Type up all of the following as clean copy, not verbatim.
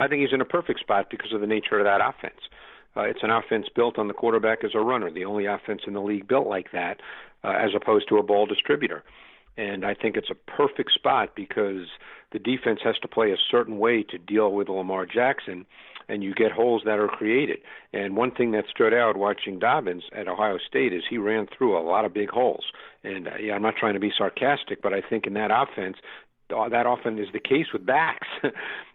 I think he's in a perfect spot because of the nature of that offense. It's an offense built on the quarterback as a runner, the only offense in the league built like that, as opposed to a ball distributor. And I think it's a perfect spot because the defense has to play a certain way to deal with Lamar Jackson, and you get holes that are created. And one thing that stood out watching Dobbins at Ohio State is he ran through a lot of big holes. And I'm not trying to be sarcastic, but I think in that offense, that often is the case with backs.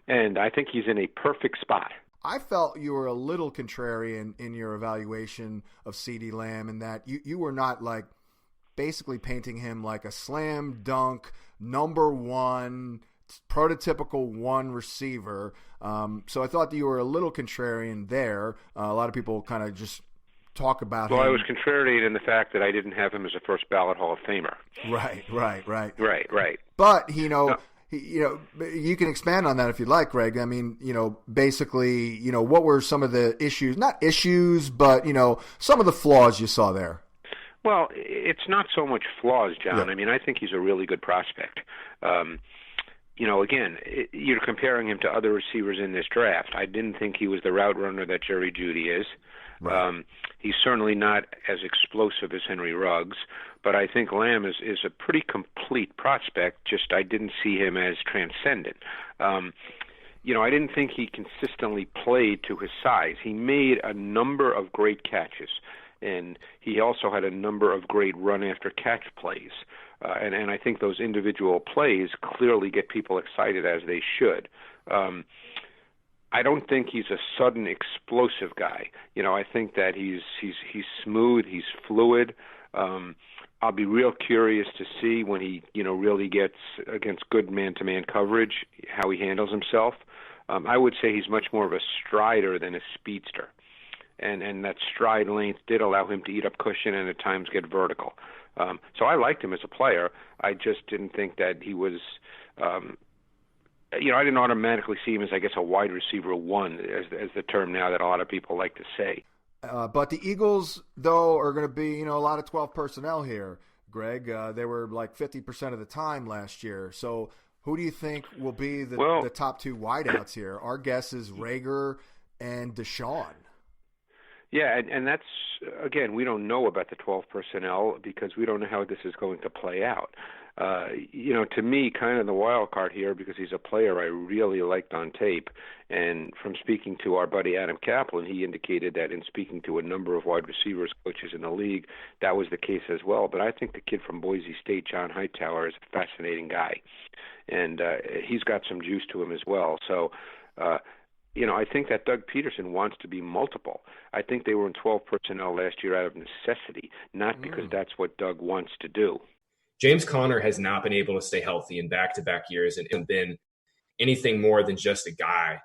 And I think he's in a perfect spot. I felt you were a little contrarian in your evaluation of CeeDee Lamb in that you were not like basically painting him like a slam dunk, number one, prototypical one receiver. So I thought that you were a little contrarian there. A lot of people kind of just talk about him. Well, I was contrarian in the fact that I didn't have him as a first ballot Hall of Famer. Right. But, no. You can expand on that if you'd like, Greg. I mean, basically, what were some of the issues, not issues, but, some of the flaws you saw there? Well, it's not so much flaws, John. Yeah. I mean, I think he's a really good prospect. Again, you're comparing him to other receivers in this draft. I didn't think he was the route runner that Jerry Jeudy is. Right. He's certainly not as explosive as Henry Ruggs, but I think Lamb is a pretty complete prospect, just I didn't see him as transcendent. I didn't think he consistently played to his size. He made a number of great catches, and he also had a number of great run-after-catch plays. And I think those individual plays clearly get people excited, as they should. I don't think he's a sudden explosive guy. I think that he's smooth, he's fluid. I'll be real curious to see when he, really gets against good man-to-man coverage, how he handles himself. I would say he's much more of a strider than a speedster. And that stride length did allow him to eat up cushion and at times get vertical. So I liked him as a player. I just didn't think that he was I didn't automatically see him as, I guess, a wide receiver one, as the term now that a lot of people like to say. But the Eagles, though, are going to be, a lot of 12 personnel here, Greg. They were like 50% of the time last year. So who do you think will be the top two wideouts here? Our guess is Reagor and Deshaun. Yeah, and that's, again, we don't know about the 12 personnel because we don't know how this is going to play out. To me, kind of the wild card here, because he's a player I really liked on tape, and from speaking to our buddy Adam Kaplan, he indicated that in speaking to a number of wide receivers coaches in the league, that was the case as well. But I think the kid from Boise State, John Hightower, is a fascinating guy, and he's got some juice to him as well. So, I think that Doug Peterson wants to be multiple. I think they were in 12 personnel last year out of necessity, not because that's what Doug wants to do. James Conner has not been able to stay healthy in back-to-back years and been anything more than just a guy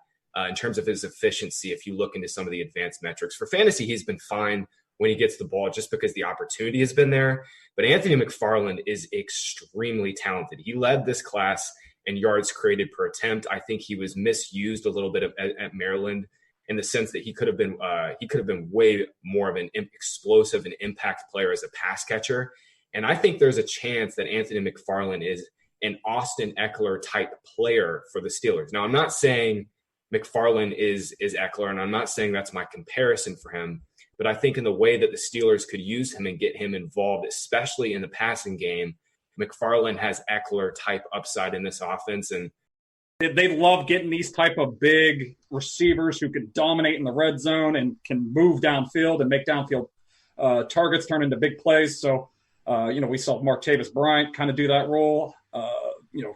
in terms of his efficiency. If you look into some of the advanced metrics for fantasy, he's been fine when he gets the ball just because the opportunity has been there. But Anthony McFarland is extremely talented. He led this class in yards created per attempt. I think he was misused a little bit at Maryland in the sense that he could have been way more of an explosive and impact player as a pass catcher. And I think there's a chance that Anthony McFarland is an Austin Eckler type player for the Steelers. Now, I'm not saying McFarland is Eckler, and I'm not saying that's my comparison for him, but I think in the way that the Steelers could use him and get him involved, especially in the passing game, McFarland has Eckler type upside in this offense. And they love getting these type of big receivers who can dominate in the red zone and can move downfield and make downfield targets turn into big plays. So, we saw Martavis Bryant kind of do that role,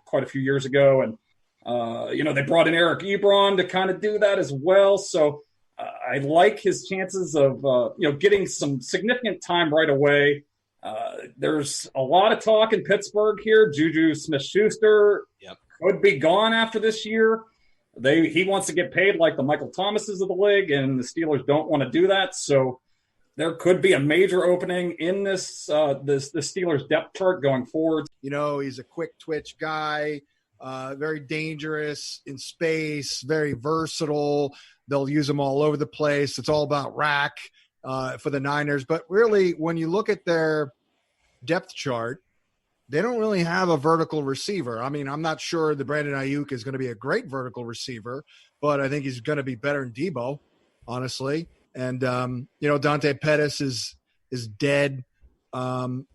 quite a few years ago. And, they brought in Eric Ebron to kind of do that as well. So I like his chances of, getting some significant time right away. There's a lot of talk in Pittsburgh here. Juju Smith-Schuster could be gone after this year. He wants to get paid like the Michael Thomases of the league, and the Steelers don't want to do that. So there could be a major opening in the Steelers depth chart going forward. He's a quick twitch guy, very dangerous in space, very versatile. They'll use him all over the place. It's all about rack for the Niners. But really, when you look at their depth chart, they don't really have a vertical receiver. I mean, I'm not sure that Brandon Ayuk is going to be a great vertical receiver, but I think he's going to be better than Debo, honestly. And Dante Pettis is dead. Shanahan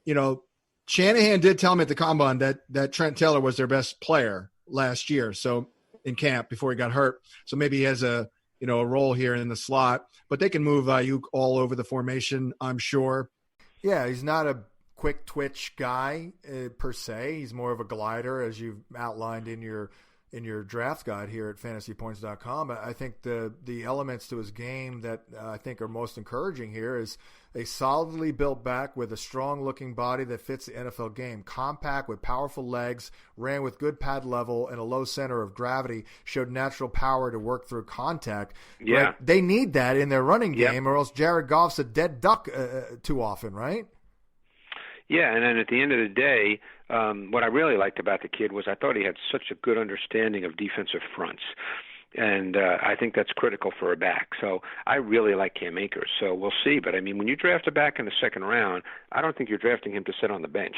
did tell me at the combine that Trent Taylor was their best player last year, so in camp before he got hurt. So maybe he has a role here in the slot, but they can move Ayuk all over the formation, I'm sure. Yeah, he's not a quick twitch guy per se. He's more of a glider, as you've outlined in your draft guide here at fantasypoints.com. I think the elements to his game that I think are most encouraging here is a solidly built back with a strong-looking body that fits the NFL game. Compact with powerful legs, ran with good pad level and a low center of gravity, showed natural power to work through contact. Yeah. Right? They need that in their running game, Yep. or else Jared Goff's a dead duck too often, right? Yeah, and then at the end of the day, what I really liked about the kid was I thought he had such a good understanding of defensive fronts. And I think that's critical for a back. So I really like Cam Akers. So we'll see. But, I mean, when you draft a back in the second round, I don't think you're drafting him to sit on the bench.